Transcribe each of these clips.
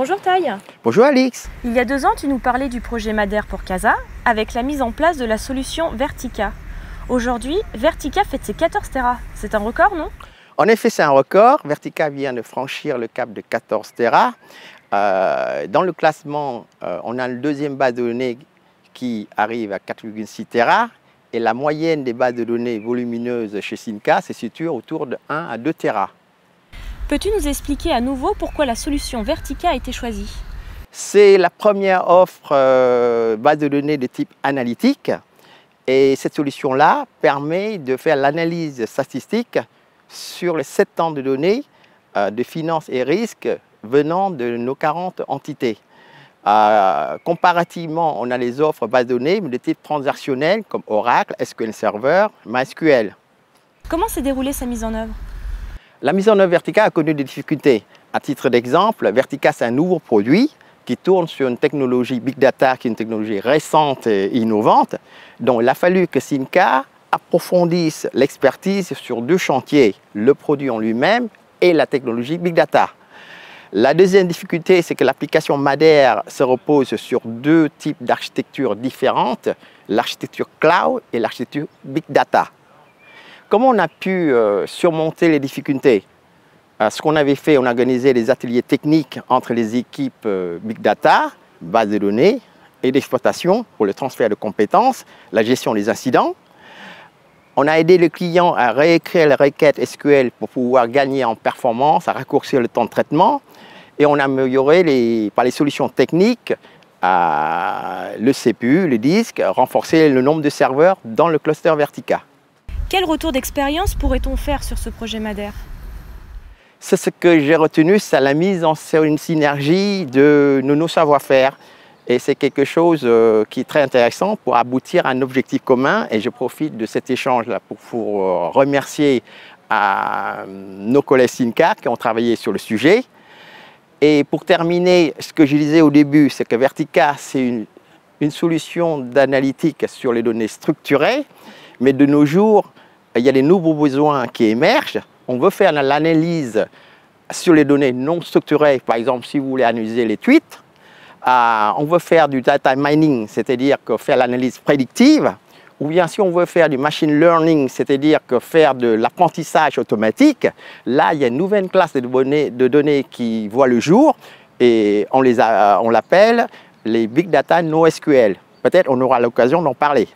Bonjour Taï. Bonjour Alix. Il y a 2 ans, tu nous parlais du projet Madère pour Casa avec la mise en place de la solution Vertica. Aujourd'hui, Vertica fête ses 14 Tera. C'est un record, non? En effet, c'est un record. Vertica vient de franchir le cap de 14 Tera. Dans le classement, on a le deuxième base de données qui arrive à 4,6 Tera. Et la moyenne des bases de données volumineuses chez Synca se situe autour de 1 à 2 Tera. Peux-tu nous expliquer à nouveau pourquoi la solution Vertica a été choisie? C'est la première offre base de données de type analytique. Et cette solution-là permet de faire l'analyse statistique sur les 7 ans de données de finances et risques venant de nos 40 entités. Comparativement, on a les offres base de données mais de type transactionnel comme Oracle, SQL Server, MySQL. Comment s'est déroulée sa mise en œuvre? La mise en œuvre Vertica a connu des difficultés. À titre d'exemple, Vertica, c'est un nouveau produit qui tourne sur une technologie Big Data, qui est une technologie récente et innovante. Donc, il a fallu que Synca approfondisse l'expertise sur 2 chantiers, le produit en lui-même et la technologie Big Data. La deuxième difficulté, c'est que l'application Madère se repose sur 2 types d'architectures différentes, l'architecture cloud et l'architecture Big Data. Comment on a pu surmonter les difficultés? Ce qu'on avait fait, on a organisé des ateliers techniques entre les équipes Big Data, base de données et d'exploitation pour le transfert de compétences, la gestion des incidents. On a aidé le client à réécrire les requêtes SQL pour pouvoir gagner en performance, à raccourcir le temps de traitement. Et on a amélioré par les solutions techniques le CPU, le disque, renforcer le nombre de serveurs dans le cluster Vertica. Quel retour d'expérience pourrait-on faire sur ce projet Madère? C'est ce que j'ai retenu, c'est la mise en une synergie de nos savoir-faire. Et c'est quelque chose qui est très intéressant pour aboutir à un objectif commun. Et je profite de cet échange-là pour remercier nos collègues Synca qui ont travaillé sur le sujet. Et pour terminer, ce que je disais au début, c'est que Vertica, c'est une solution d'analytique sur les données structurées. Mais de nos jours, il y a des nouveaux besoins qui émergent. On veut faire l'analyse sur les données non structurées. Par exemple, si vous voulez analyser les tweets, on veut faire du data mining, c'est-à-dire que faire l'analyse prédictive. Ou bien si on veut faire du machine learning, c'est-à-dire que faire de l'apprentissage automatique, là, il y a une nouvelle classe de données qui voit le jour et on l'appelle les Big Data NoSQL. Peut-être on aura l'occasion d'en parler.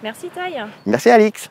Merci Taï. Merci Alix.